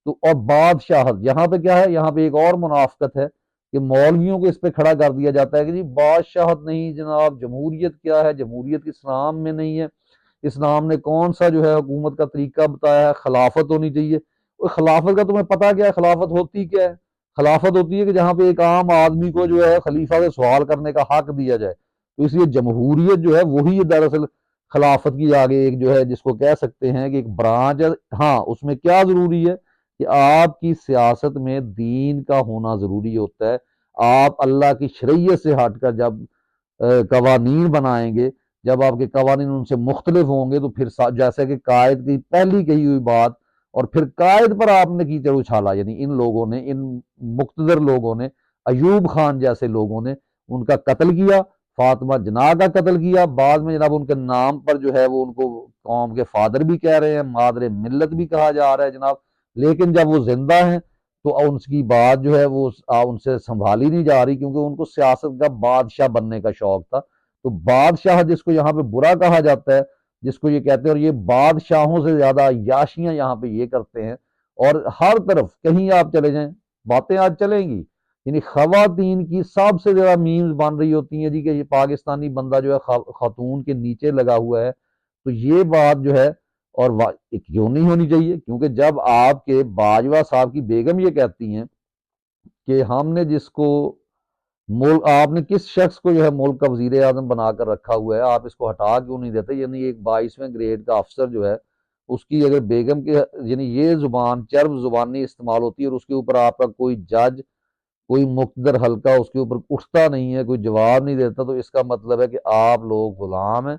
تو اور بادشاہت یہاں پہ کیا ہے، یہاں پہ ایک اور منافقت ہے کہ مولویوں کو اس پہ کھڑا کر دیا جاتا ہے کہ جی بادشاہت نہیں جناب، جمہوریت کیا ہے، جمہوریت اسلام میں نہیں ہے، اسلام نے کون سا جو ہے حکومت کا طریقہ بتایا ہے، خلافت ہونی چاہیے۔ وہ خلافت کا تمہیں پتہ کیا ہے، خلافت ہوتی کیا ہے؟ خلافت ہوتی ہے کہ جہاں پہ ایک عام آدمی کو جو ہے خلیفہ سے سوال کرنے کا حق دیا جائے۔ تو اس لیے جمہوریت جو ہے وہی دراصل خلافت کی آگے ایک جو ہے جس کو کہہ سکتے ہیں کہ ایک برانچ ہے۔ ہاں اس میں کیا ضروری ہے کہ آپ کی سیاست میں دین کا ہونا ضروری ہوتا ہے۔ آپ اللہ کی شریعت سے ہٹ کر جب قوانین بنائیں گے، جب آپ کے قوانین ان سے مختلف ہوں گے، تو پھر جیسے کہ قائد کی پہلی کہی ہوئی بات، اور پھر قائد پر آپ نے کیچڑ اچھالا، یعنی ان لوگوں نے، ان مقتدر لوگوں نے، ایوب خان جیسے لوگوں نے ان کا قتل کیا، فاطمہ جناح کا قتل کیا، بعد میں جناب ان کے نام پر جو ہے وہ ان کو قوم کے فادر بھی کہہ رہے ہیں، مادر ملت بھی کہا جا رہا ہے جناب، لیکن جب وہ زندہ ہیں تو ان کی بات جو ہے وہ ان سے سنبھالی نہیں جا رہی، کیونکہ ان کو سیاست کا بادشاہ بننے کا شوق تھا۔ تو بادشاہ جس کو یہاں پہ برا کہا جاتا ہے، جس کو یہ کہتے ہیں، اور یہ بادشاہوں سے زیادہ عیاشیاں یہاں پہ یہ کرتے ہیں، اور ہر طرف کہیں آپ چلے جائیں باتیں آج چلیں گی، یعنی خواتین کی سب سے زیادہ میمز بن رہی ہوتی ہیں جی کہ یہ پاکستانی بندہ جو ہے خاتون کے نیچے لگا ہوا ہے۔ تو یہ بات جو ہے، اور کیوں نہیں ہونی چاہیے، کیونکہ جب آپ کے باجوہ صاحب کی بیگم یہ کہتی ہیں کہ ہم نے جس کو ملک، آپ نے کس شخص کو جو ہے ملک کا وزیر اعظم بنا کر رکھا ہوا ہے، آپ اس کو ہٹا کیوں نہیں دیتے، یعنی ایک 22ویں گریڈ کا افسر جو ہے اس کی اگر بیگم کے یعنی یہ زبان چرب زبانی استعمال ہوتی ہے، اور اس کے اوپر آپ کا کوئی جج، کوئی مقتدر حلقہ اس کے اوپر اٹھتا نہیں ہے، کوئی جواب نہیں دیتا، تو اس کا مطلب ہے کہ آپ لوگ غلام ہیں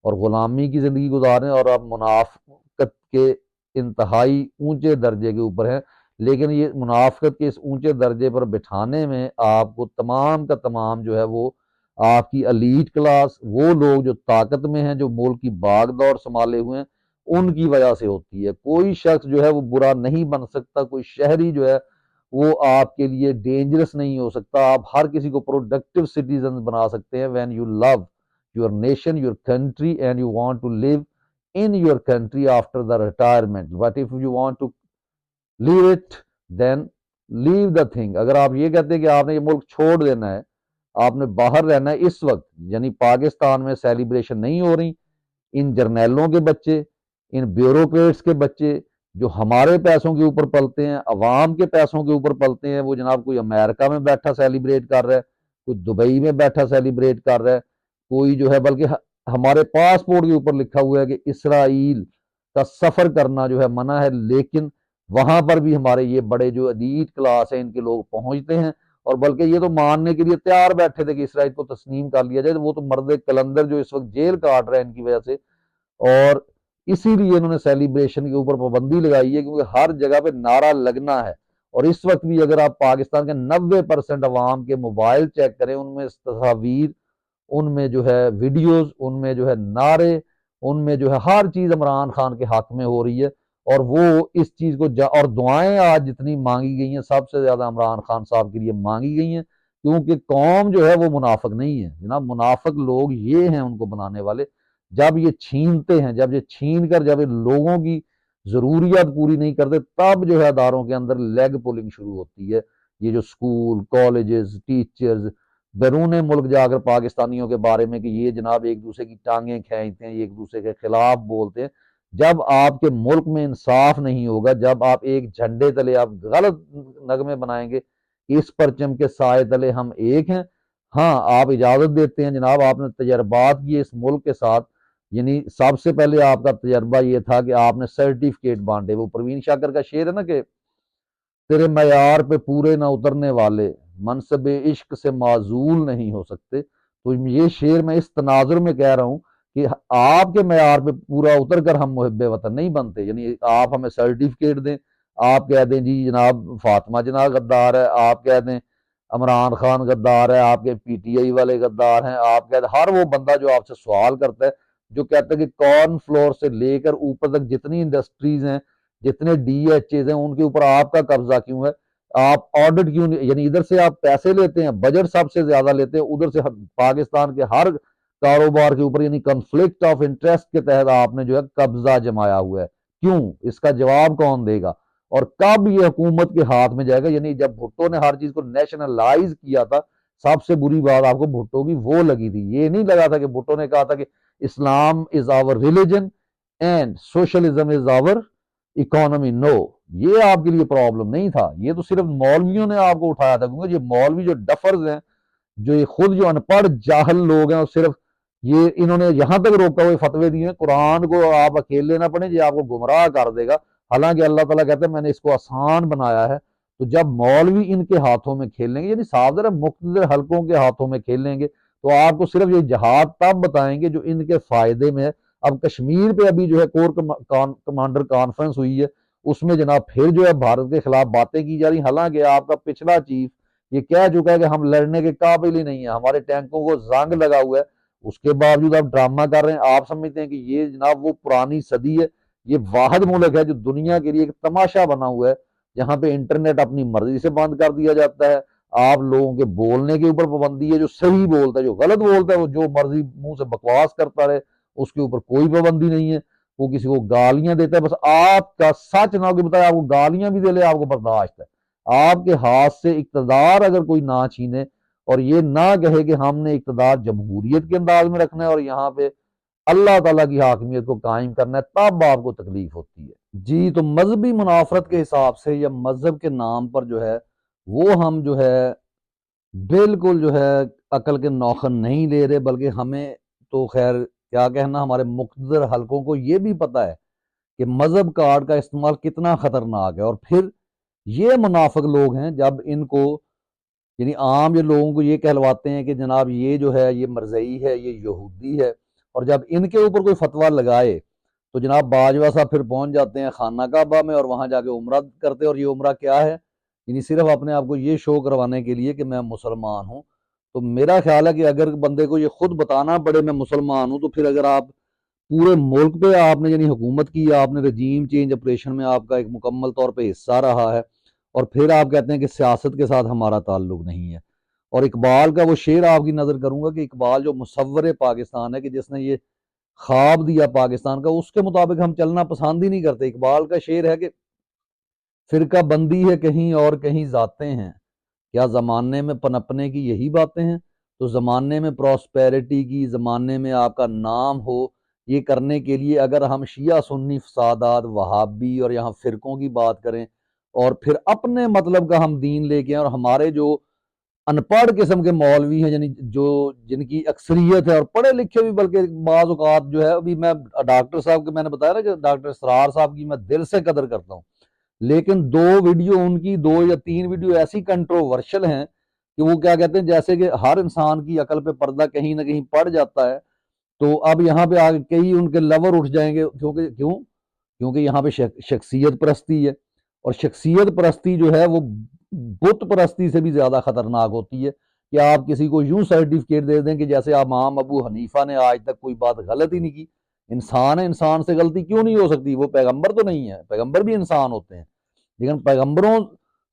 اور غلامی کی زندگی گزار رہے ہیں، اور آپ منافقت کے انتہائی اونچے درجے کے اوپر ہیں۔ لیکن یہ منافقت کے اس اونچے درجے پر بٹھانے میں آپ کو تمام کا تمام جو ہے وہ آپ کی ایلیٹ کلاس، وہ لوگ جو طاقت میں ہیں، جو ملک کی باغ دور سنبھالے ہوئے ہیں، ان کی وجہ سے ہوتی ہے۔ کوئی شخص جو ہے وہ برا نہیں بن سکتا، کوئی شہری جو ہے وہ آپ کے لیے ڈینجرس نہیں ہو سکتا۔ آپ ہر کسی کو پروڈکٹیو سٹیزن بنا سکتے ہیں when you love your nation, your country, and you want to live in your country after the retirement. But if you want to leave it, then leave the thing. اگر آپ یہ کہتے ہیں کہ آپ نے یہ ملک چھوڑ دینا ہے، آپ نے باہر رہنا ہے اس وقت، یعنی پاکستان میں سیلیبریشن نہیں ہو رہی، ان جرنیلوں کے بچے، ان بیوروکریٹس کے بچے جو ہمارے پیسوں کے اوپر پلتے ہیں، عوام کے پیسوں کے اوپر پلتے ہیں، وہ جناب کوئی امریکہ میں بیٹھا سیلیبریٹ کر رہا ہے، کوئی دبئی میں بیٹھا سیلیبریٹ کر رہا ہے، کوئی جو ہے، بلکہ ہمارے پاسپورٹ کے اوپر لکھا ہوا ہے کہ اسرائیل کا سفر کرنا جو ہے منع ہے، لیکن وہاں پر بھی ہمارے یہ بڑے جو ایلیٹ کلاس ہیں ان کے لوگ پہنچتے ہیں، اور بلکہ یہ تو ماننے کے لیے تیار بیٹھے تھے کہ اسرائیل کو تسلیم کر لیا جائے۔ وہ تو مرد کلندر جو اس وقت جیل کاٹ رہے ہیں ان کی وجہ سے، اور اسی لیے انہوں نے سیلیبریشن کے اوپر پابندی لگائی ہے، کیونکہ ہر جگہ پہ نعرہ لگنا ہے۔ اور اس وقت بھی اگر آپ پاکستان کے 90% عوام کے موبائل چیک کریں، ان میں تصاویر، ان میں جو ہے ویڈیوز، ان میں جو ہے نعرے، ان میں جو ہے ہر چیز عمران خان کے حق میں ہو رہی ہے، اور وہ اس چیز کو اور دعائیں آج جتنی مانگی گئی ہیں سب سے زیادہ عمران خان صاحب کے لیے مانگی گئی ہیں، کیونکہ قوم جو ہے وہ منافق نہیں ہے جناب، منافق لوگ یہ ہیں ان کو بنانے والے۔ جب یہ چھینتے ہیں، جب یہ چھین کر جب ان لوگوں کی ضروریات پوری نہیں کرتے، تب جو ہے اداروں کے اندر لیگ پولنگ شروع ہوتی ہے۔ یہ جو سکول، کالجز، ٹیچرز بیرون ملک جا کر پاکستانیوں کے بارے میں کہ یہ جناب ایک دوسرے کی ٹانگیں کھینچتے ہیں، یہ ایک دوسرے کے خلاف بولتے ہیں۔ جب آپ کے ملک میں انصاف نہیں ہوگا، جب آپ ایک جھنڈے تلے آپ غلط نغمے بنائیں گے کہ اس پرچم کے سائے تلے ہم ایک ہیں، ہاں آپ اجازت دیتے ہیں جناب، آپ نے تجربات کیے اس ملک کے ساتھ، یعنی سب سے پہلے آپ کا تجربہ یہ تھا کہ آپ نے سرٹیفکیٹ بانٹے۔ وہ پروین شاکر کا شعر ہے نا کہ تیرے معیار پہ پورے نہ اترنے والے منصب عشق سے معزول نہیں ہو سکتے۔ تو یہ شعر میں اس تناظر میں کہہ رہا ہوں کہ آپ کے معیار پہ پورا اتر کر ہم محب وطن نہیں بنتے، یعنی آپ ہمیں سرٹیفکیٹ دیں، آپ کہہ دیں جی جناب فاطمہ جناح غدار ہے، آپ کہہ دیں عمران خان غدار ہے، آپ کے پی ٹی آئی والے غدار ہیں، آپ کہہ دیں ہر وہ بندہ جو آپ سے سوال کرتا ہے، جو کہتا ہے کہ کارن فلور سے لے کر اوپر تک جتنی انڈسٹریز ہیں، جتنے ڈی ایچ ایز ہیں، ان کے اوپر آپ کا قبضہ کیوں ہے، آپ آڈٹ کیوں نہیں، یعنی ادھر سے آپ پیسے لیتے ہیں، بجٹ سب سے زیادہ لیتے ہیں، ادھر سے پاکستان کے ہر کاروبار کے اوپر یعنی کنفلکٹ آف انٹرسٹ کے تحت آپ نے جو ہے قبضہ جمایا ہوا ہے۔ کیوں؟ اس کا جواب کون دے گا؟ اور کب یہ حکومت کے ہاتھ میں جائے گا. یعنی جب بھٹو نے ہر چیز کو نیشنلائز کیا تھا، سب سے بری بات آپ کو بھٹو کی وہ لگی تھی. یہ نہیں لگا تھا کہ بھٹو نے کہا تھا کہ Islam is our religion and socialism is our economy. No, یہ آپ کے لیے پرابلم نہیں تھا. یہ تو صرف مولویوں نے آپ کو اٹھایا تھا، کیونکہ یہ مولوی جو ڈفرز ہیں، جو یہ خود جو ان پڑھ جاہل لوگ ہیں، اور صرف یہ انہوں نے یہاں تک روکا ہوئے فتوے دیے ہیں قرآن کو آپ اکیلے نہ پڑھیں، یہ آپ کو گمراہ کر دے گا. حالانکہ اللہ تعالیٰ کہتے ہیں میں نے اس کو آسان بنایا ہے. تو جب مولوی ان کے ہاتھوں میں کھیلیں گے، یعنی صادر مقتدر حلقوں کے ہاتھوں میں کھیلیں گے، تو آپ کو صرف یہ جہاد تب بتائیں گے جو ان کے فائدے میں ہے. اب کشمیر پہ ابھی جو ہے کور کمانڈر کانفرنس ہوئی ہے، اس میں جناب پھر جو ہے بھارت کے خلاف باتیں کی جا رہی. حالانکہ آپ کا پچھلا چیف یہ کہہ چکا ہے کہ ہم لڑنے کے قابل ہی نہیں ہیں، ہمارے ٹینکوں کو زنگ لگا ہوا ہے. اس کے باوجود آپ ڈرامہ کر رہے ہیں. آپ سمجھتے ہیں کہ یہ جناب وہ پرانی صدی ہے. یہ واحد ملک ہے جو دنیا کے لیے ایک تماشا بنا ہوا ہے، جہاں پہ انٹرنیٹ اپنی مرضی سے بند کر دیا جاتا ہے. آپ لوگوں کے بولنے کے اوپر پابندی ہے، جو صحیح بولتا ہے، جو غلط بولتا ہے وہ جو مرضی منہ سے بکواس کرتا رہے، اس کے اوپر کوئی پابندی نہیں ہے. وہ کسی کو گالیاں دیتا ہے، بس آپ کا سچ نہ ہو کہ بتائے، آپ کو گالیاں بھی دے لے آپ کو برداشت ہے. آپ کے ہاتھ سے اقتدار اگر کوئی نہ چھینے اور یہ نہ کہے کہ ہم نے اقتدار جمہوریت کے انداز میں رکھنا ہے اور یہاں پہ اللہ تعالیٰ کی حاکمیت کو قائم کرنا ہے، تب آپ کو تکلیف ہوتی ہے. جی، تو مذہبی منافرت کے حساب سے یا مذہب کے نام پر جو ہے وہ ہم جو ہے بالکل جو ہے عقل کے نوخن نہیں لے رہے، بلکہ ہمیں تو خیر کیا کہنا، ہمارے مقتدر حلقوں کو یہ بھی پتہ ہے کہ مذہب کارڈ کا استعمال کتنا خطرناک ہے. اور پھر یہ منافق لوگ ہیں، جب ان کو یعنی عام یہ لوگوں کو یہ کہلواتے ہیں کہ جناب یہ جو ہے یہ مرزئی ہے، یہ یہودی ہے، اور جب ان کے اوپر کوئی فتویٰ لگائے تو جناب باجوہ صاحب پھر پہنچ جاتے ہیں خانہ کعبہ میں اور وہاں جا کے عمرہ کرتے. اور یہ عمرہ کیا ہے؟ یعنی صرف اپنے آپ کو یہ شو کروانے کے لیے کہ میں مسلمان ہوں. تو میرا خیال ہے کہ اگر بندے کو یہ خود بتانا پڑے میں مسلمان ہوں، تو پھر اگر آپ پورے ملک پہ آپ نے یعنی حکومت کی، آپ نے رجیم چینج آپریشن میں آپ کا ایک مکمل طور پہ حصہ رہا ہے، اور پھر آپ کہتے ہیں کہ سیاست کے ساتھ ہمارا تعلق نہیں ہے. اور اقبال کا وہ شعر آپ کی نظر کروں گا کہ اقبال جو مصور پاکستان ہے، کہ جس نے یہ خواب دیا پاکستان کا، اس کے مطابق ہم چلنا پسند ہی نہیں کرتے. اقبال کا شعر ہے کہ فرقہ بندی ہے کہیں اور کہیں ذاتیں ہیں، کیا زمانے میں پنپنے کی یہی باتیں ہیں. تو زمانے میں پراسپیرٹی کی، زمانے میں آپ کا نام ہو، یہ کرنے کے لیے اگر ہم شیعہ سنی فسادات، وہابی اور یہاں فرقوں کی بات کریں اور پھر اپنے مطلب کا ہم دین لے کے آئیں، اور ہمارے جو ان پڑھ قسم کے مولوی ہیں، یعنی جو جن کی اکثریت ہے اور پڑھے لکھے بھی، بلکہ بعض اوقات جو ہے، ابھی میں ڈاکٹر صاحب کے میں نے بتایا نا کہ ڈاکٹر اسرار صاحب کی میں دل سے قدر کرتا ہوں، لیکن دو ویڈیو ان کی، 2 یا 3 ویڈیو ایسی کنٹروورشل ہیں کہ وہ کیا کہتے ہیں، جیسے کہ ہر انسان کی عقل پہ پردہ کہیں نہ کہیں پڑ جاتا ہے. تو اب یہاں پہ آگے کئی ان کے لور اٹھ جائیں گے، کیونکہ یہاں پہ شخصیت پرستی ہے، اور شخصیت پرستی جو ہے وہ بت پرستی سے بھی زیادہ خطرناک ہوتی ہے. کہ آپ کسی کو یوں سرٹیفکیٹ دے دیں کہ جیسے امام ابو حنیفہ نے آج تک کوئی بات غلط ہی نہیں کی. انسان ہے، انسان سے غلطی کیوں نہیں ہو سکتی؟ وہ پیغمبر تو نہیں ہے، پیغمبر بھی انسان ہوتے ہیں، لیکن پیغمبروں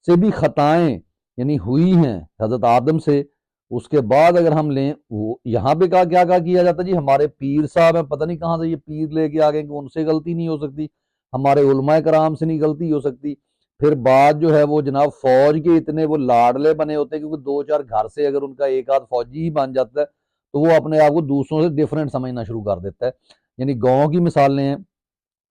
سے بھی خطائیں یعنی ہوئی ہیں حضرت آدم سے. اس کے بعد اگر ہم لیں، وہ یہاں پہ کیا کیا جاتا ہے جی، ہمارے پیر صاحب ہیں، پتہ نہیں کہاں سے یہ پیر لے کے آ گئے کہ ان سے غلطی نہیں ہو سکتی، ہمارے علماء کرام سے نہیں غلطی ہو سکتی. پھر بعد جو ہے وہ جناب فوج کے اتنے وہ لاڈلے بنے ہوتے ہیں، کیونکہ 2-4 گھر سے اگر ان کا ایک آدھ فوجی ہی بن جاتا ہے تو وہ اپنے آپ کو دوسروں سے ڈیفرنٹ سمجھنا شروع کر دیتا ہے. یعنی گاؤں کی مثالیں ہیں.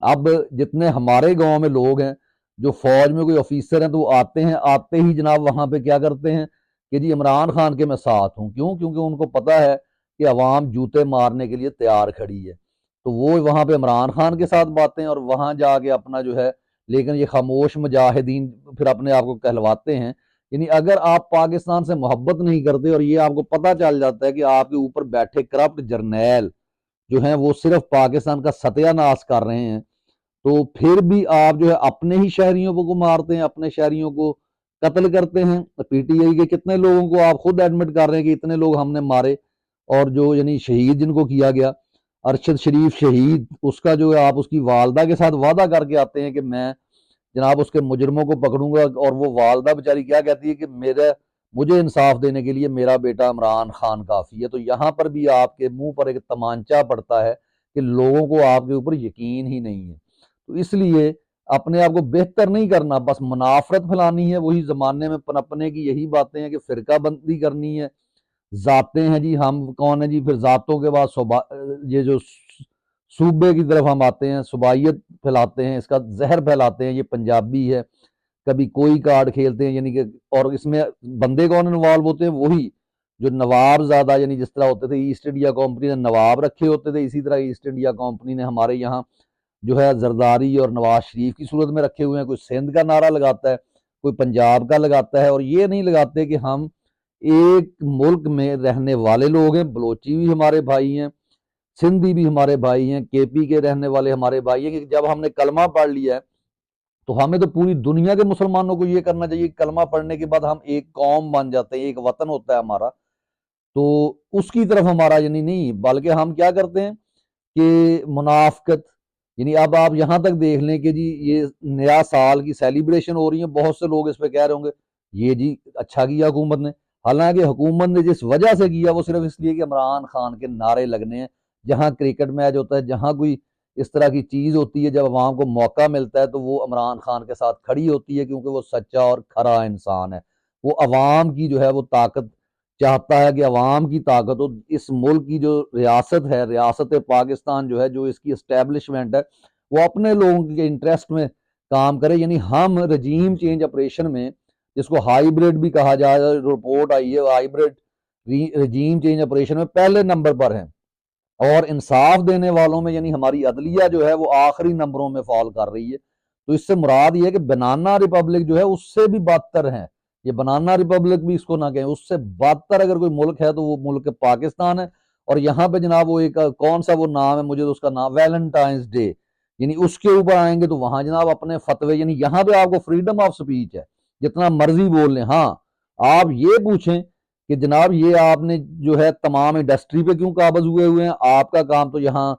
اب جتنے ہمارے گاؤں میں لوگ ہیں جو فوج میں کوئی آفیسر ہیں، تو وہ آتے ہی جناب وہاں پہ کیا کرتے ہیں کہ جی عمران خان کے میں ساتھ ہوں. کیونکہ ان کو پتہ ہے کہ عوام جوتے مارنے کے لیے تیار کھڑی ہے، تو وہ وہاں پہ عمران خان کے ساتھ باتیں، اور وہاں جا کے اپنا جو ہے، لیکن یہ خاموش مجاہدین پھر اپنے آپ کو کہلواتے ہیں. یعنی اگر آپ پاکستان سے محبت نہیں کرتے اور یہ آپ کو پتہ چل جاتا ہے کہ آپ کے اوپر بیٹھے کرپٹ جرنیل جو ہیں وہ صرف پاکستان کا ستیہ ناش کر رہے ہیں، تو پھر بھی آپ جو ہے اپنے ہی شہریوں کو مارتے ہیں، اپنے شہریوں کو قتل کرتے ہیں. پی ٹی آئی کے کتنے لوگوں کو آپ خود ایڈمٹ کر رہے ہیں کہ اتنے لوگ ہم نے مارے. اور جو یعنی شہید جن کو کیا گیا، ارشد شریف شہید، اس کا جو ہے آپ اس کی والدہ کے ساتھ وعدہ کر کے آتے ہیں کہ میں جناب اس کے مجرموں کو پکڑوں گا، اور وہ والدہ بیچاری کیا کہتی ہے کہ مجھے انصاف دینے کے لیے میرا بیٹا عمران خان کافی ہے. تو یہاں پر بھی آپ کے منہ پر ایک تمانچہ پڑتا ہے کہ لوگوں کو آپ کے اوپر یقین ہی نہیں ہے. تو اس لیے اپنے آپ کو بہتر نہیں کرنا، بس منافرت پھیلانی ہے، وہی زمانے میں پنپنے کی یہی باتیں ہیں کہ فرقہ بندی کرنی ہے، ذاتیں ہیں جی، ہم کون ہیں جی، پھر ذاتوں کے بعد یہ جو صوبے کی طرف ہم آتے ہیں، صوبائیت پھیلاتے ہیں، اس کا زہر پھیلاتے ہیں، یہ پنجابی ہے، کبھی کوئی کارڈ کھیلتے ہیں، یعنی کہ اور اس میں بندے کون انوالو ہوتے ہیں، وہی جو نواب زادہ، یعنی جس طرح ہوتے تھے ایسٹ انڈیا کمپنی نے نواب رکھے ہوتے تھے، اسی طرح ایسٹ انڈیا کمپنی نے ہمارے یہاں جو ہے زرداری اور نواز شریف کی صورت میں رکھے ہوئے ہیں، کوئی سندھ کا نعرہ لگاتا ہے، کوئی پنجاب کا لگاتا ہے، اور یہ نہیں لگاتے کہ ہم ایک ملک میں رہنے والے لوگ ہیں، بلوچی بھی ہمارے بھائی ہیں، سندھی بھی ہمارے بھائی ہیں، کے پی کے رہنے والے ہمارے بھائی ہیں، کہ جب ہم نے کلمہ پڑھ لیا ہے تو ہمیں تو پوری دنیا کے مسلمانوں کو یہ کرنا چاہیے کہ کلمہ پڑھنے کے بعد ہم ایک قوم بن جاتے ہیں، ایک وطن ہوتا ہے ہمارا، تو اس کی طرف ہمارا یعنی نہیں، بلکہ ہم کیا کرتے ہیں کہ منافقت، یعنی اب آپ یہاں تک دیکھ لیں کہ جی یہ نیا سال کی سیلیبریشن ہو رہی ہے، بہت سے لوگ اس پہ کہہ رہے ہوں گے یہ جی اچھا کیا حکومت نے، حالانکہ حکومت نے جس وجہ سے کیا وہ صرف اس لیے کہ عمران خان کے نعرے لگنے ہیں، جہاں کرکٹ میچ ہوتا ہے، جہاں کوئی اس طرح کی چیز ہوتی ہے، جب عوام کو موقع ملتا ہے تو وہ عمران خان کے ساتھ کھڑی ہوتی ہے، کیونکہ وہ سچا اور کھرا انسان ہے، وہ عوام کی جو ہے وہ طاقت چاہتا ہے کہ عوام کی طاقت ہو، اس ملک کی جو ریاست ہے، ریاست پاکستان جو ہے، جو اس کی اسٹیبلشمنٹ ہے، وہ اپنے لوگوں کے انٹرسٹ میں کام کرے، یعنی ہم رجیم چینج آپریشن میں، جس کو ہائیبریڈ بھی کہا جائے، رپورٹ آئی ہے ہائیبریڈ رجیم چینج آپریشن میں پہلے نمبر پر ہیں، اور انصاف دینے والوں میں یعنی ہماری عدلیہ جو ہے وہ آخری نمبروں میں فال کر رہی ہے، تو اس سے مراد یہ ہے کہ بنانا ریپبلک جو ہے اس سے بھی بدتر ہیں، یہ بنانا ریپبلک بھی اس کو نہ کہیں، اس سے بدتر اگر کوئی ملک ہے تو وہ ملک پاکستان ہے، اور یہاں پہ جناب وہ ایک کون سا وہ نام ہے، مجھے تو اس کا نام ویلنٹائنس ڈے، یعنی اس کے اوپر آئیں گے تو وہاں جناب اپنے فتوے، یعنی یہاں پہ آپ کو فریڈم آف سپیچ ہے، جتنا مرضی بول لیں، ہاں آپ یہ پوچھیں کہ جناب یہ آپ نے جو ہے تمام انڈسٹری پہ کیوں قابض ہوئے ہیں، آپ کا کام تو یہاں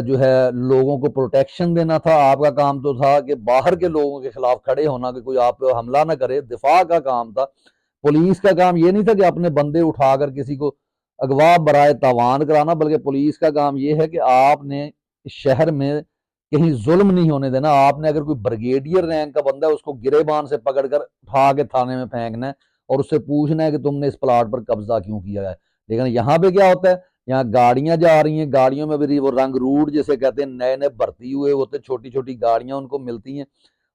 جو ہے لوگوں کو پروٹیکشن دینا تھا، آپ کا کام تو تھا کہ باہر کے لوگوں کے خلاف کھڑے ہونا، کہ کوئی آپ پہ حملہ نہ کرے، دفاع کا کام تھا، پولیس کا کام یہ نہیں تھا کہ اپنے بندے اٹھا کر کسی کو اغوا برائے تاوان کرانا، بلکہ پولیس کا کام یہ ہے کہ آپ نے شہر میں کہیں ظلم نہیں ہونے دینا، آپ نے اگر کوئی بریگیڈیئر رینک کا بندہ ہے اس کو گریبان سے پکڑ کر اٹھا کے تھانے میں پھینکنا ہے اور اس سے پوچھنا ہے کہ تم نے اس پلاٹ پر قبضہ کیوں کیا ہے، لیکن یہاں پہ کیا ہوتا ہے، یہاں گاڑیاں جا رہی ہیں، گاڑیوں میں بھی وہ رنگ روٹ جسے کہتے ہیں، نئے نئے بھرتی ہوئے ہوتے، چھوٹی چھوٹی گاڑیاں ان کو ملتی ہیں،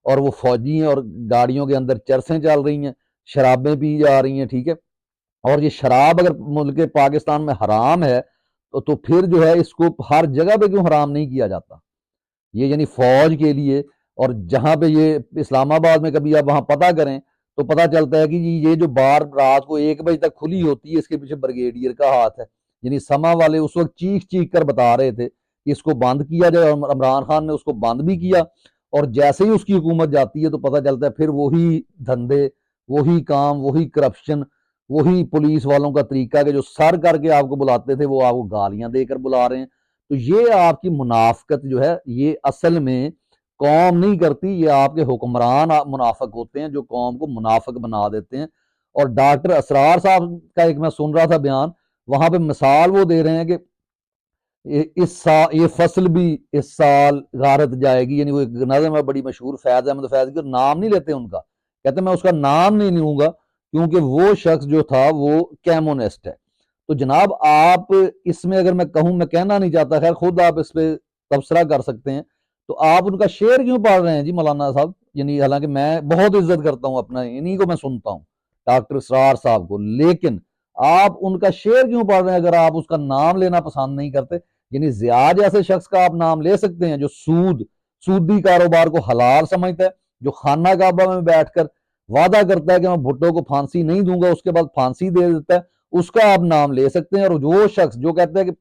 اور وہ فوجی ہیں، اور گاڑیوں کے اندر چرسیں چل رہی ہیں، شرابیں پی جا رہی ہیں، ٹھیک ہے، اور یہ شراب اگر ملک پاکستان میں حرام ہے تو پھر جو ہے اس کو ہر جگہ پہ کیوں حرام نہیں کیا جاتا، یہ یعنی فوج کے لیے، اور جہاں پہ یہ اسلام آباد میں کبھی آپ وہاں پتہ کریں تو پتہ چلتا ہے کہ یہ جو بار رات کو 1 بجے تک کھلی ہوتی ہے، اس کے پیچھے بریگیڈیئر کا ہاتھ ہے، یعنی سما والے اس وقت چیخ چیخ کر بتا رہے تھے کہ اس کو بند کیا جائے، اور عمران خان نے اس کو بند بھی کیا، اور جیسے ہی اس کی حکومت جاتی ہے تو پتہ چلتا ہے پھر وہی دھندے، وہی کام، وہی کرپشن، وہی پولیس والوں کا طریقہ کہ جو سر کر کے آپ کو بلاتے تھے وہ آپ کو گالیاں دے کر بلا رہے ہیں، تو یہ آپ کی منافقت جو ہے یہ اصل میں قوم نہیں کرتی، یہ آپ کے حکمران منافق ہوتے ہیں جو قوم کو منافق بنا دیتے ہیں، اور ڈاکٹر اسرار صاحب کا ایک میں سن رہا تھا بیان، وہاں پہ مثال وہ دے رہے ہیں کہ اس سال یہ فصل بھی اس سال غارت جائے گی، یعنی وہ ایک نظم ہے بڑی مشہور، فیض احمد فیض کی، نام نہیں لیتے ان کا، کہتے ہیں میں اس کا نام نہیں لوں گا کیونکہ وہ شخص جو تھا وہ کیمونسٹ ہے، تو جناب آپ اس میں اگر میں کہوں، میں کہنا نہیں چاہتا، خیر خود آپ اس پہ تبصرہ کر سکتے ہیں، تو آپ ان کا شعر کیوں پڑھ رہے ہیں جی مولانا صاحب، یعنی حالانکہ میں بہت عزت کرتا ہوں اپنا، انہی کو میں سنتا ہوں ڈاکٹر اسرار صاحب کو، لیکن آپ ان کا شعر کیوں پڑھ رہے ہیں اگر آپ اس کا نام لینا پسند نہیں کرتے، یعنی ضیاء جیسے شخص کا آپ نام لے سکتے ہیں جو سودی کاروبار کو حلال سمجھتا ہے، جو خانہ کعبہ میں بیٹھ کر وعدہ کرتا ہے کہ میں بھٹو کو پھانسی نہیں دوں گا، اس کے بعد پھانسی دے دیتا ہے، اس کا آپ نام لے سکتے ہیں، اور وہ شخص جو کہتا ہے کہ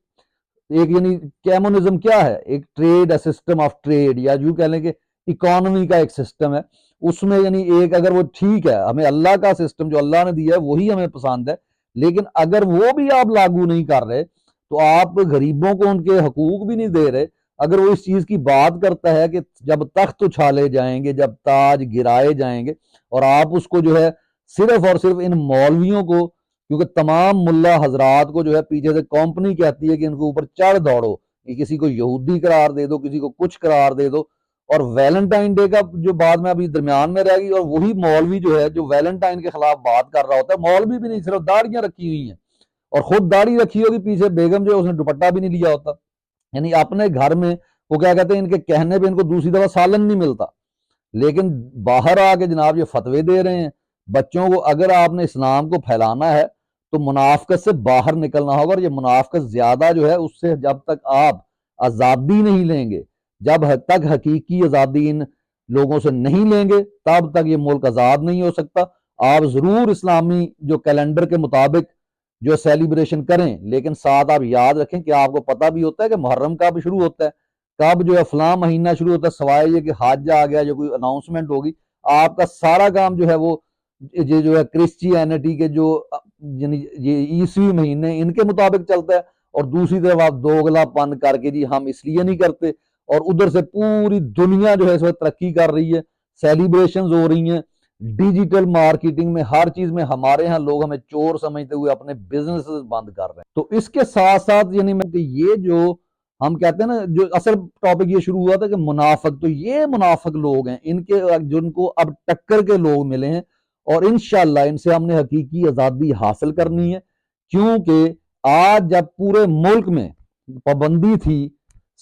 ایک یعنی کیمونزم کیا ہے، ایک ٹریڈ، سسٹم آف ٹریڈ، یا یوں کہہ لیں کہ اکانومی کا ایک سسٹم ہے، اس میں یعنی ایک اگر وہ ٹھیک ہے، ہمیں اللہ کا سسٹم جو اللہ نے دیا ہے وہی ہمیں پسند ہے، لیکن اگر وہ بھی آپ لاگو نہیں کر رہے تو آپ غریبوں کو ان کے حقوق بھی نہیں دے رہے، اگر وہ اس چیز کی بات کرتا ہے کہ جب تخت اچھالے جائیں گے، جب تاج گرائے جائیں گے، اور آپ اس کو جو ہے صرف اور صرف ان مولویوں کو، کیونکہ تمام ملا حضرات کو جو ہے پیچھے سے کمپنی کہتی ہے کہ ان کے اوپر چڑھ دوڑو، کہ کسی کو یہودی قرار دے دو، کسی کو کچھ قرار دے دو، اور ویلنٹائن ڈے کا جو بعد میں ابھی درمیان میں رہ گئی، اور وہی مولوی جو ہے جو ویلنٹائن کے خلاف بات کر رہا ہوتا ہے، مولوی بھی نہیں، صرف داڑیاں رکھی ہوئی ہیں، اور خود داڑھی رکھی ہوگی، پیچھے بیگم جو ہے اس نے دوپٹہ بھی نہیں لیا ہوتا، یعنی اپنے گھر میں وہ کیا کہتے ہیں، ان کے کہنے پہ ان کو دوسری دفعہ سالن نہیں ملتا، لیکن باہر آ کے جناب یہ فتوے دے رہے ہیں بچوں کو۔ اگر آپ نے اسلام کو پھیلانا ہے تو منافقت سے باہر نکلنا ہوگا، اور یہ منافقت زیادہ جو ہے اس سے جب تک آپ آزادی نہیں لیں گے، جب تک حقیقی آزادی ان لوگوں سے نہیں لیں گے، تب تک یہ ملک آزاد نہیں ہو سکتا۔ آپ ضرور اسلامی جو کیلنڈر کے مطابق جو سیلیبریشن کریں، لیکن ساتھ آپ یاد رکھیں کہ آپ کو پتہ بھی ہوتا ہے کہ محرم کب شروع ہوتا ہے، کب جو ہے فلاں مہینہ شروع ہوتا ہے، سوائے یہ کہ حج آ گیا جو کوئی اناؤنسمنٹ ہوگی، آپ کا سارا کام جو ہے وہ یہ جو ہے کرسچینٹی کے جو یعنی یہ عیسوی مہینے ان کے مطابق چلتا ہے، اور دوسری طرف آپ دوگلا پن کر کے جی ہم اس لیے نہیں کرتے، اور ادھر سے پوری دنیا جو ہے اس وقت ترقی کر رہی ہے، سیلیبریشنز ہو رہی ہیں، ڈیجیٹل مارکیٹنگ میں ہر چیز میں ہمارے ہاں لوگ ہمیں چور سمجھتے ہوئے اپنے بزنس بند کر رہے ہیں۔ تو اس کے ساتھ ساتھ یعنی یہ جو ہم کہتے ہیں نا، جو اصل ٹاپک یہ شروع ہوا تھا کہ منافق، تو یہ منافق لوگ ہیں، ان کے جن کو اب ٹکر کے لوگ ملے ہیں، اور انشاءاللہ ان سے ہم نے حقیقی آزادی حاصل کرنی ہے، کیونکہ آج جب پورے ملک میں پابندی تھی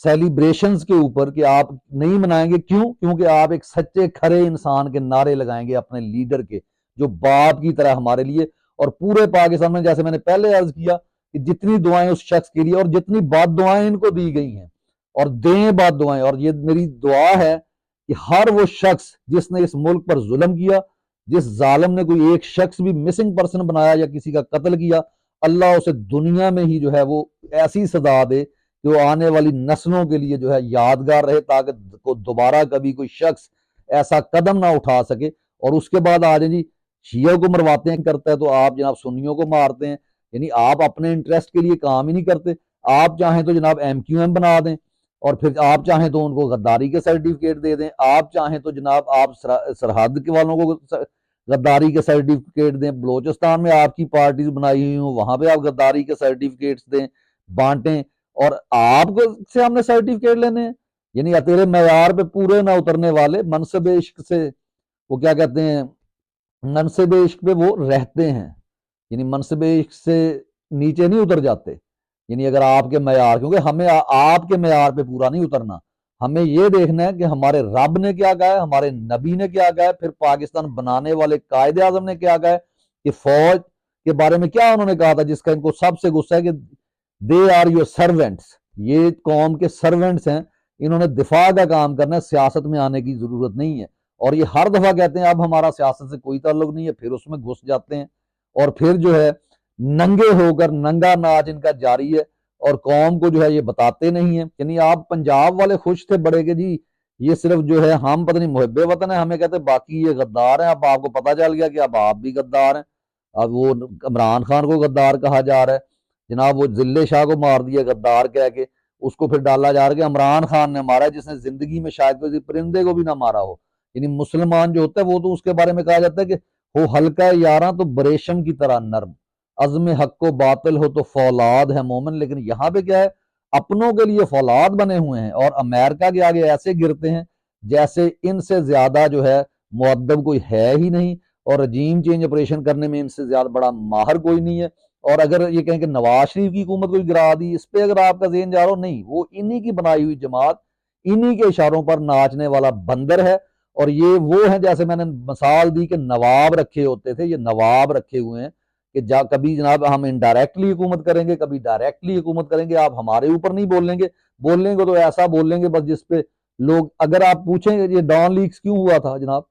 سیلیبریشنز کے اوپر کہ آپ نہیں منائیں گے، کیونکہ آپ ایک سچے کھرے انسان کے نعرے لگائیں گے اپنے لیڈر کے، جو باپ کی طرح ہمارے لیے، اور پورے پاکستان میں جیسے میں نے پہلے عرض کیا کہ جتنی دعائیں اس شخص کے لیے اور جتنی بد دعائیں ان کو دی گئی ہیں، اور دیں بد دعائیں، اور یہ میری دعا ہے کہ ہر وہ شخص جس نے اس ملک پر ظلم کیا، جس ظالم نے کوئی ایک شخص بھی مسنگ پرسن بنایا یا کسی کا قتل کیا، اللہ اسے دنیا میں ہی جو ہے وہ ایسی سزا دے کہ وہ آنے والی نسلوں کے لیے جو ہے یادگار رہے، تاکہ دوبارہ کبھی کوئی شخص ایسا قدم نہ اٹھا سکے۔ اور اس کے بعد آ جائیں جی شیعہ کو مرواتے ہیں کرتا ہے تو آپ جناب سنیوں کو مارتے ہیں، یعنی آپ اپنے انٹرسٹ کے لیے کام ہی نہیں کرتے۔ آپ چاہیں تو جناب ایم کیو ایم بنا دیں، اور پھر آپ چاہیں تو ان کو غداری کے سرٹیفکیٹ دے دیں، آپ چاہیں تو جناب آپ سرحد کے والوں کو غداری کے سرٹیفکیٹ دیں، بلوچستان میں آپ کی پارٹیز بنائی ہوئی ہوں وہاں پہ آپ غداری کے سرٹیفکیٹس دیں، بانٹیں، اور آپ کو سے ہم نے سرٹیفکیٹ لینے ہیں، یعنی تیرے معیار پہ پورے نہ اترنے والے منصب عشق سے وہ کیا کہتے ہیں، منصب عشق پہ وہ رہتے ہیں، یعنی منصب عشق سے نیچے نہیں اتر جاتے، یعنی اگر آپ کے معیار، کیونکہ ہمیں آپ کے معیار پہ پورا نہیں اترنا، ہمیں یہ دیکھنا ہے کہ ہمارے رب نے کیا کہا ہے، ہمارے نبی نے کیا کہا ہے، پھر پاکستان بنانے والے قائد اعظم نے کیا کہا ہے، کہ فوج کے بارے میں کیا انہوں نے کہا تھا، جس کا ان کو سب سے غصہ ہے کہ دے آر یور سرونٹس، یہ قوم کے سرونٹس ہیں، انہوں نے دفاع کا کام کرنا ہے، سیاست میں آنے کی ضرورت نہیں ہے، اور یہ ہر دفعہ کہتے ہیں اب ہمارا سیاست سے کوئی تعلق نہیں ہے، پھر اس میں گھس جاتے ہیں، اور پھر جو ہے ننگے ہو کر ننگا ناچ ان کا جاری ہے، اور قوم کو جو ہے یہ بتاتے نہیں ہیں۔ یعنی آپ پنجاب والے خوش تھے بڑے کہ جی یہ صرف جو ہے ہم پتہ نہیں محب وطن ہیں، ہمیں کہتے باقی یہ غدار ہیں، اب آپ کو پتہ چل گیا کہ اب آپ بھی غدار ہیں، اب وہ عمران خان کو غدار کہا جا رہا ہے، جناب وہ ذلے شاہ کو مار دیا غدار کہہ کے، اس کو پھر ڈالا جا رہا ہے کہ عمران خان نے مارا ہے، جس نے زندگی میں شاید کسی پرندے کو بھی نہ مارا ہو، یعنی مسلمان جو ہوتا ہے وہ تو اس کے بارے میں کہا جاتا ہے کہ وہ ہلکا یاراں تو بریشم کی طرح نرم، عزم حق و باطل ہو تو فولاد ہے مومن، لیکن یہاں پہ کیا ہے، اپنوں کے لیے فولاد بنے ہوئے ہیں، اور امریکہ کے آگے ایسے گرتے ہیں جیسے ان سے زیادہ جو ہے مؤدب کوئی ہے ہی نہیں، اور رجیم چینج آپریشن کرنے میں ان سے زیادہ بڑا ماہر کوئی نہیں ہے۔ اور اگر یہ کہیں کہ نواز شریف کی حکومت کوئی گرا دی، اس پہ اگر آپ کا ذہن جا رہا ہو، نہیں، وہ انہی کی بنائی ہوئی جماعت، انہی کے اشاروں پر ناچنے والا بندر ہے، اور یہ وہ ہیں جیسے میں نے مثال دی کہ نواب رکھے ہوتے تھے، یہ نواب رکھے ہوئے ہیں کہ کبھی جناب ہم انڈائریکٹلی حکومت کریں گے، کبھی ڈائریکٹلی حکومت کریں گے، آپ ہمارے اوپر نہیں بولیں گے تو ایسا بولیں گے بس جس پہ لوگ، اگر آپ پوچھیں گے یہ ڈان لیکس کیوں ہوا تھا جناب،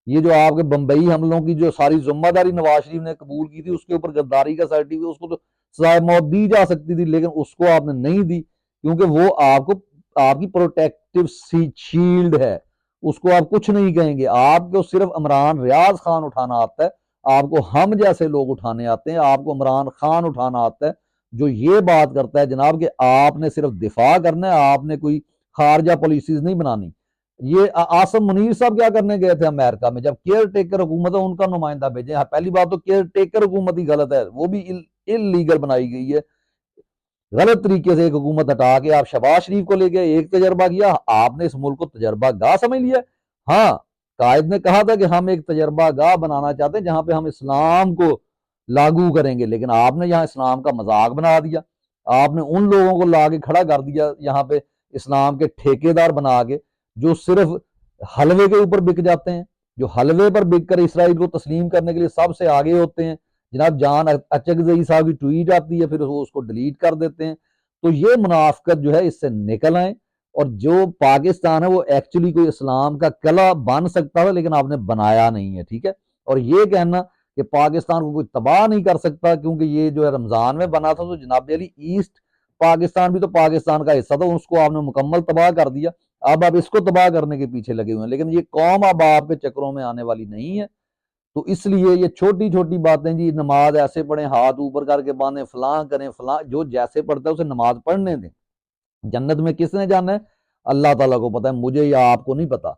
یہ جو آپ کے بمبئی حملوں کی جو ساری ذمہ داری نواز شریف نے قبول کی تھی، اس کے اوپر غداری کا سرٹیفکیٹ، اس کو تو سزائے موت دی جا سکتی تھی، لیکن اس کو آپ نے نہیں دی، کیونکہ وہ آپ کی پروٹیکٹیو شیلڈ ہے، اس کو آپ کچھ نہیں کہیں گے، آپ کو صرف عمران ریاض خان اٹھانا آتا ہے، آپ کو ہم جیسے لوگ اٹھانے آتے ہیں، آپ کو عمران خان اٹھانا آتا ہے، جو یہ بات کرتا ہے جناب کہ آپ نے صرف دفاع کرنا ہے، آپ نے کوئی خارجہ پالیسیز نہیں بنانی۔ یہ آصم منیر صاحب کیا کرنے گئے تھے امریکہ میں، جب کیئر ٹیکر حکومت ہے ان کا نمائندہ بھیجیں، پہلی بات تو کیئر ٹیکر حکومت ہی غلط ہے، وہ بھی اللیگل بنائی گئی ہے، غلط طریقے سے ایک حکومت ہٹا کے آپ شہباز شریف کو لے گئے، ایک تجربہ کیا، آپ نے اس ملک کو تجربہ گاہ سمجھ لیا۔ ہاں، قائد نے کہا تھا کہ ہم ایک تجربہ گاہ بنانا چاہتے ہیں جہاں پہ ہم اسلام کو لاگو کریں گے، لیکن آپ نے یہاں اسلام کا مذاق بنا دیا۔ آپ نے ان لوگوں کو لا کے کھڑا کر دیا یہاں پہ اسلام کے ٹھیکیدار بنا کے، جو صرف حلوے کے اوپر بک جاتے ہیں، جو حلوے پر بک کر اسرائیل کو تسلیم کرنے کے لیے سب سے آگے ہوتے ہیں۔ جناب جان اچکزئی صاحب کی ٹویٹ آتی ہے، پھر وہ اس کو ڈیلیٹ کر دیتے ہیں۔ تو یہ منافقت جو ہے اس سے نکل آئیں، اور جو پاکستان ہے وہ ایکچولی کوئی اسلام کا قلعہ بن سکتا ہے لیکن آپ نے بنایا نہیں ہے، ٹھیک ہے۔ اور یہ کہنا کہ پاکستان کو کوئی تباہ نہیں کر سکتا کیونکہ یہ جو ہے رمضان میں بنا تھا، تو جناب علی ایسٹ پاکستان بھی تو پاکستان کا حصہ تھا، اس کو آپ نے مکمل تباہ کر دیا۔ اب آپ اس کو تباہ کرنے کے پیچھے لگے ہوئے ہیں، لیکن یہ قوم اب آپ کے چکروں میں آنے والی نہیں ہے۔ تو اس لیے یہ چھوٹی چھوٹی باتیں، جی نماز ایسے پڑھیں، ہاتھ اوپر کر کے باندھیں، فلاں کریں، فلاں، جو جیسے پڑھتا ہے اسے نماز پڑھنے دیں۔ جنت میں کس نے جانا ہے؟ اللہ تعالیٰ کو پتہ ہے، مجھے یا آپ کو نہیں پتا۔